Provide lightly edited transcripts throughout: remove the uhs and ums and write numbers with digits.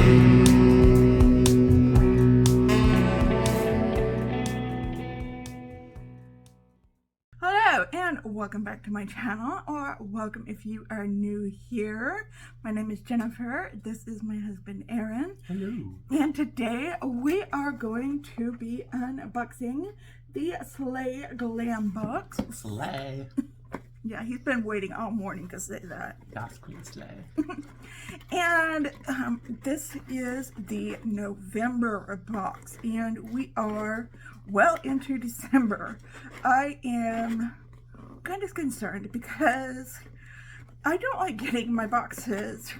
Hello and welcome back to my channel, or welcome if you are new here. My name is Jennifer. This is my husband Aaron. Hello. And today we are going to be unboxing the Slay Glam box. Slay. Yeah, he's been waiting all morning to say that. That's Queen Slay. And this is the November box, and we are well into December. I am kind of concerned because I don't like getting my boxes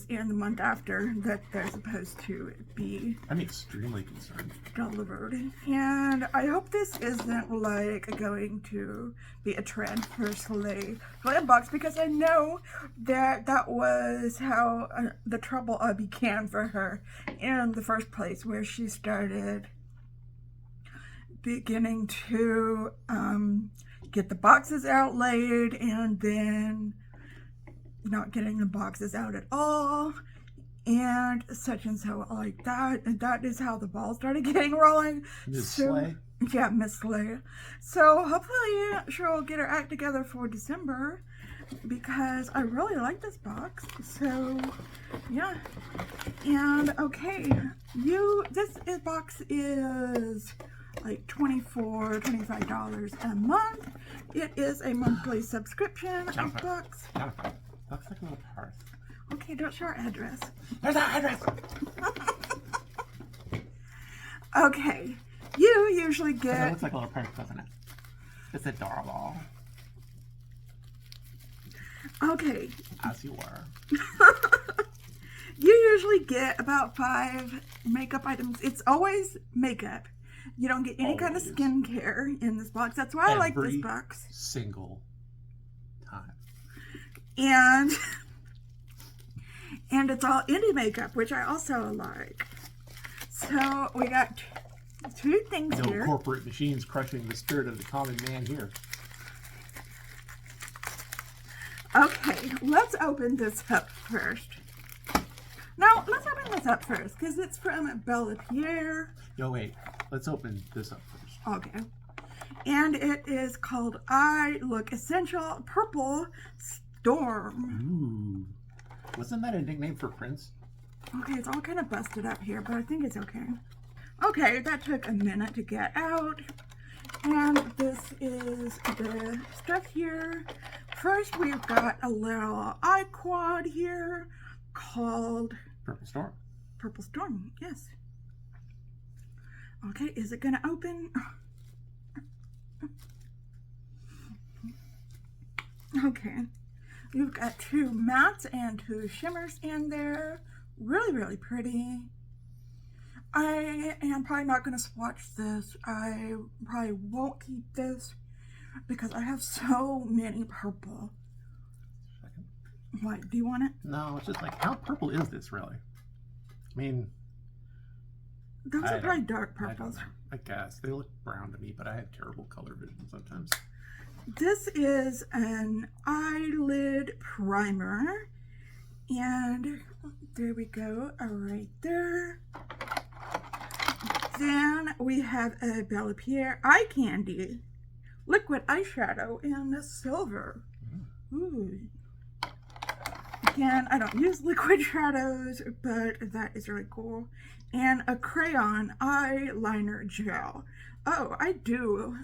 in the month after that they're supposed to be. I'm extremely concerned. Delivered. And I hope this isn't like going to be a trend for Slay Glam box, because I know that that was how the trouble began for her in the first place, where she started beginning to get the boxes outlaid and then not getting the boxes out at all, and such and so like that. And that is how the ball started getting rolling. Miss Slay? Yeah, Miss Slay. So hopefully she'll get her act together for December, because I really like this box. So yeah. And okay, this box is like $25 a month. It is a monthly subscription box. Looks like a little purse. Okay, don't show our address. There's our address! Okay, you usually get... It looks like a little purse, doesn't it? It's adorable. Okay. As you were. You usually get about 5 makeup items. It's always makeup. You don't get any kind of skincare in this box. That's why I like this box. Single time. And it's all indie makeup, which I also like. So we got 2 things here. No corporate machines crushing the spirit of the common man here. Okay, let's open this up first. No, let's open this up first, because it's from Bella Pierre. No, wait. Let's open this up first. Okay. And it is called I Look Essential Purple Storm. Ooh. Wasn't that a nickname for Prince? Okay, it's all kind of busted up here, but I think it's okay. Okay, that took a minute to get out. And this is the stuff here. First, we've got a little eye quad here called Purple Storm. Purple Storm, yes. Okay, is it gonna open? Okay. You've got 2 mattes and 2 shimmers in there. Really, really pretty. I am probably not going to swatch this. I probably won't keep this because I have so many purple. What, do you want it? No, it's just like, how purple is this really? I mean... Those are probably dark purples. I guess. They look brown to me, but I have terrible color vision sometimes. This is an eyelid primer, and there we go, right there. Then we have a Bella Pierre eye candy, liquid eyeshadow in the silver. Ooh. Again, I don't use liquid shadows, but that is really cool. And a crayon eyeliner gel. Oh, I do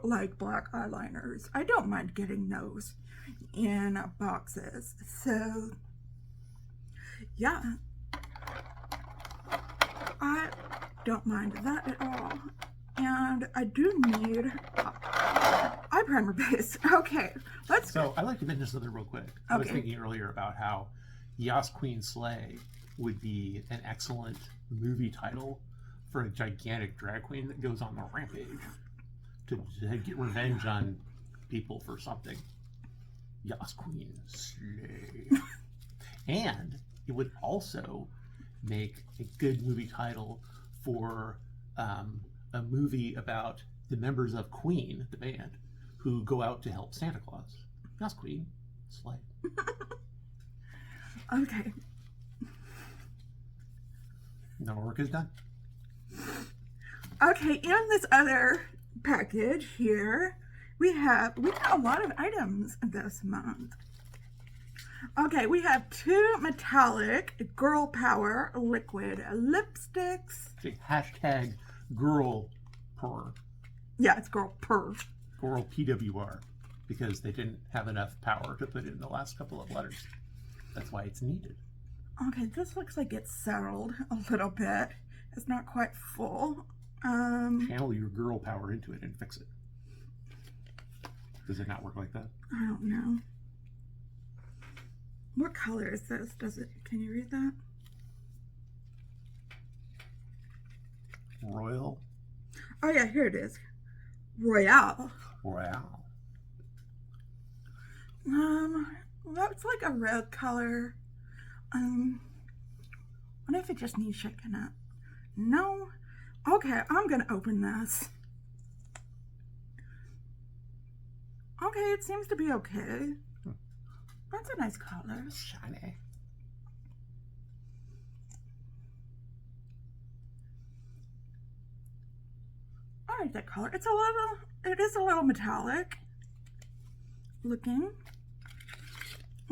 like black eyeliners. I don't mind getting those in boxes. So, yeah. I don't mind that at all. And I do need eye primer base. Okay, let's go. So, I'd like to mention something real quick. I was thinking earlier about how Yas Queen Slay would be an excellent movie title for a gigantic drag queen that goes on the rampage to get revenge on people for something. Yas Queen Slay. And it would also make a good movie title for a movie about the members of Queen, the band, who go out to help Santa Claus. Yas Queen Slay. Okay. No work is done. Okay, in this other package here, we got a lot of items this month. Okay, we have 2 metallic Girl Power liquid lipsticks. Hashtag girl per. Yeah, it's Girl Per. Girl PWR. Because they didn't have enough power to put in the last couple of letters. That's why it's needed. Okay, this looks like it's settled a little bit. It's not quite full. Channel your girl power into it and fix it. Does it not work like that? I don't know. What color is this? Can you read that? Royal. Oh yeah, here it is. Royale. Royale. That's like a red color. What if it just needs shaking up? No? Okay, I'm gonna open this. Okay, it seems to be okay. That's a nice color. Shiny. I like that color. It is a little metallic looking.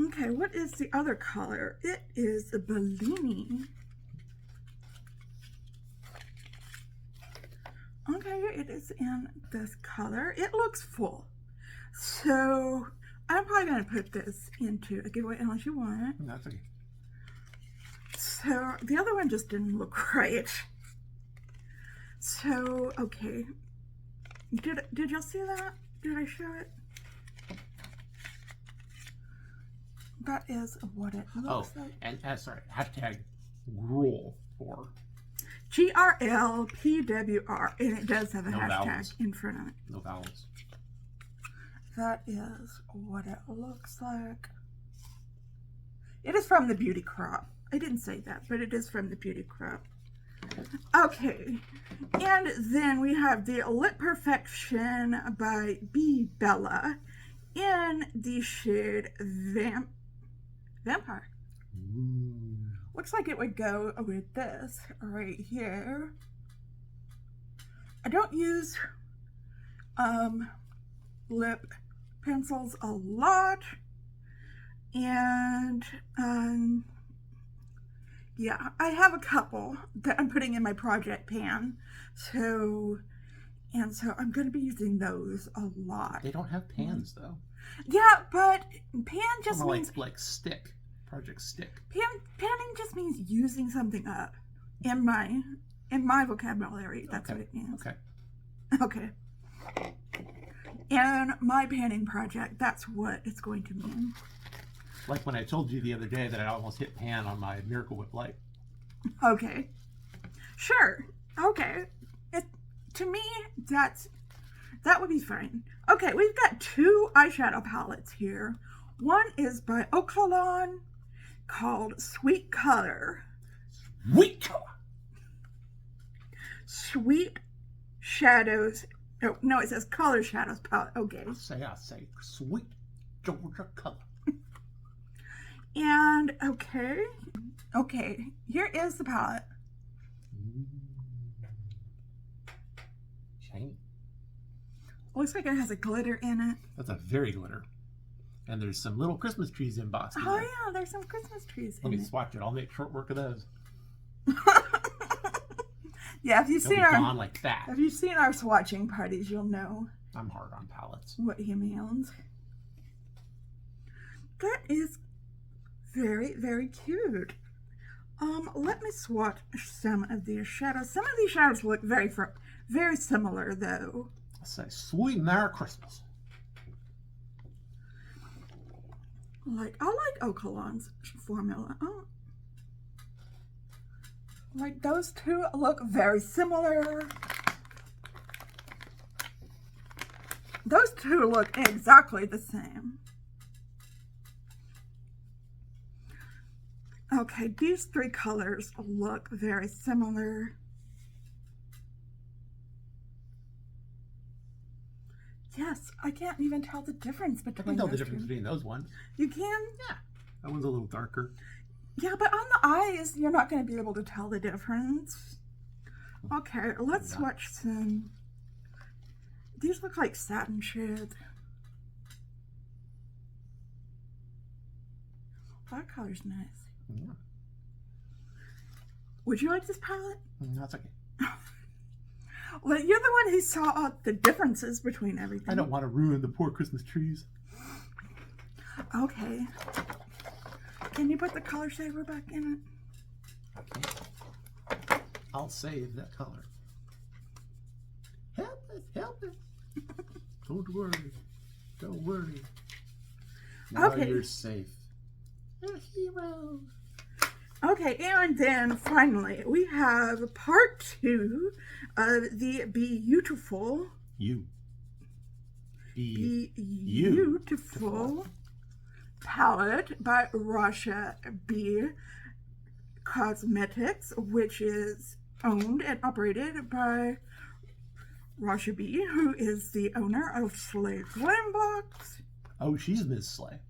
Okay, what is the other color? It is a Bellini. Okay, it is in this color. It looks full. So I'm probably going to put this into a giveaway unless you want it. That's okay. So the other one just didn't look right. So, okay. Did y'all see that? Did I show it? That is what it looks like. And sorry, hashtag gruel for GRLPWR, and it does have a no hashtag vowels. in front of it. No vowels. That is what it looks like. It is from the Beauty Crop. I didn't say that, but it is from the Beauty Crop. Okay, and then we have the Lip Perfection by B. Bella in the shade Vampire. Ooh. Looks like it would go with this right here. I don't use lip pencils a lot, and yeah, I have a couple that I'm putting in my project pan, so I'm going to be using those a lot. They don't have pans though. Yeah, but pan just More means like stick, project stick. Panning just means using something up. In my vocabulary, that's Okay. what it means. Okay. Okay. And my panning project, that's what it's going to mean. Like when I told you the other day that I almost hit pan on my Miracle Whip light. Okay. Sure. Okay. To me, that would be fine. Okay, we've got 2 eyeshadow palettes here. One is by Okalon called Sweet Color. Sweet color. Sweet Shadows. Oh, no, it says Color Shadows palette. Okay. I say sweet Georgia color. And okay, here is the palette. Shiny. Looks like it has a glitter in it. That's a very glitter. And there's some little Christmas trees embossed in Oh there. yeah, there's some Christmas trees Let in me it. swatch it. I'll make short work of those. Yeah, if you've They'll be seen gone like that. our swatching parties, you'll know I'm hard on palettes. what he means. That is very, very cute. Let me swatch some of these shadows. Some of these shadows look very similar though. I say sweet Merry Christmas. I like Okalon's formula. Oh. Like those two look very similar. Those two look exactly the same. Okay, these 3 colors look very similar. Yes, I can't even tell the difference I between can tell those the difference two. between those ones. You can? Yeah. That one's a little darker. Yeah, but on the eyes, you're not going to be able to tell the difference. Okay, let's swatch some. These look like satin shades. That color's nice. Yeah. Would you like this palette? That's okay. Well, you're the one who saw the differences between everything. I don't want to ruin the poor Christmas trees. Okay. Can you put the color saver back in it? Okay. I'll save that color. Help it, help it. Don't worry. Don't worry. Now you're safe. A hero. Okay, and then finally, we have part 2 of the Beautiful. Beautiful palette by Rasha B Cosmetics, which is owned and operated by Rasha B, who is the owner of Slay Glam Box. Oh, she's Miss Slay.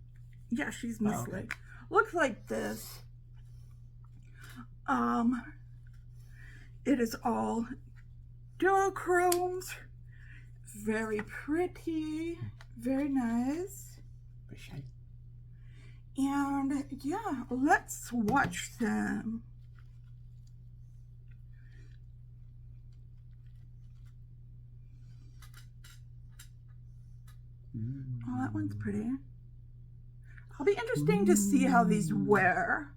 Yeah, she's Miss Slay. Looks like this. It is all duochromes. Very pretty. Very nice. And yeah, let's watch them. Oh, that one's pretty. It'll be interesting to see how these wear.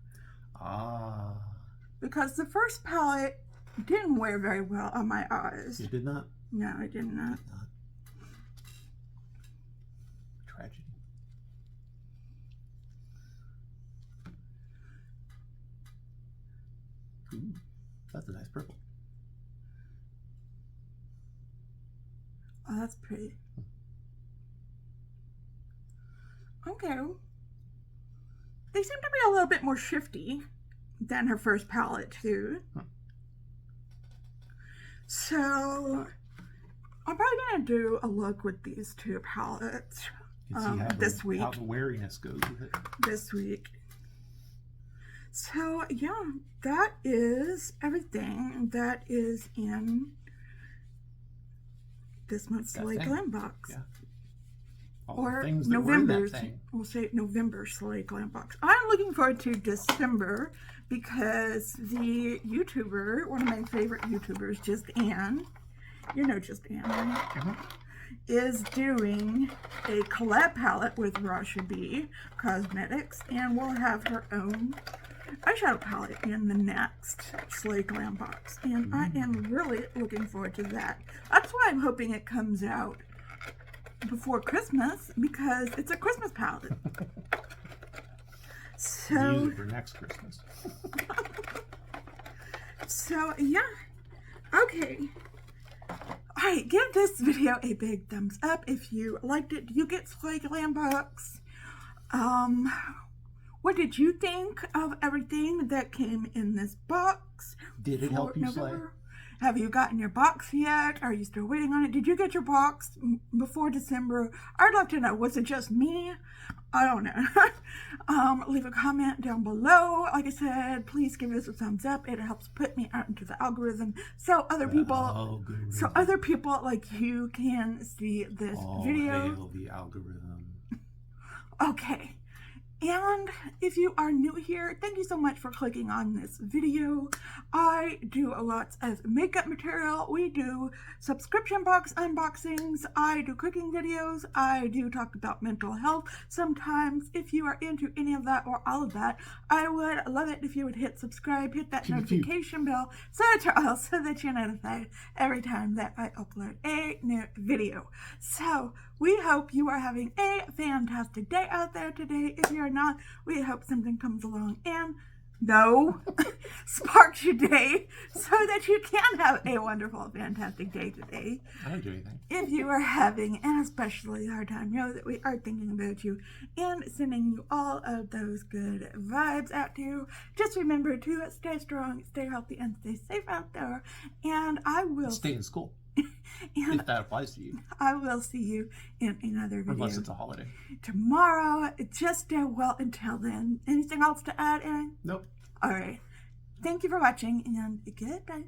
Because the first palette didn't wear very well on my eyes. It did not? No, it did not. Tragedy. Ooh, that's a nice purple. Oh, that's pretty. Okay. They seem to be a little bit more shifty than her first palette, too. So, I'm probably going to do a look with these two palettes this week. How the wariness goes with it. This week. So, yeah, that is everything that is in this month's Slay Glam Box. Yeah. Or November's, we'll say November Slay Glam Box. I'm looking forward to December because the YouTuber, one of my favorite YouTubers, Just Ann, you know Just Ann, right? Is doing a collab palette with Rasha B Cosmetics, and we'll have her own eyeshadow palette in the next Slay Glam Box. And I am really looking forward to that. That's why I'm hoping it comes out before Christmas, because it's a Christmas palette. So use it for next Christmas. So yeah, okay. Alright, give this video a big thumbs up if you liked it. Do you get Slay Glam Box? What did you think of everything that came in this box? Did it help you slay? Have you gotten your box yet? Are you still waiting on it? Did you get your box before December? I'd love to know. Was it just me? I don't know. Leave a comment down below. Like I said, please give this a thumbs up. It helps put me out into the algorithm so other people like you can see this video. Hail the algorithm. Okay. And if you are new here, thank you so much for clicking on this video. I do a lot of makeup material. We do subscription box unboxings. I do cooking videos. I do talk about mental health sometimes. If you are into any of that or all of that, I would love it if you would hit subscribe, hit that notification bell, set it to all so that you're notified every time that I upload a new video. So we hope you are having a fantastic day out there today. If you're not, we hope something comes along and sparks your day so that you can have a wonderful, fantastic day today. I don't do anything. If you are having an especially hard time, know that we are thinking about you and sending you all of those good vibes out to you. Just remember to stay strong, stay healthy, and stay safe out there. And I will stay in school. And if that applies to you. I will see you in another video. Unless it's a holiday. Tomorrow. Just well, until then. Anything else to add, Aaron? Nope. All right. Thank you for watching, and goodbye.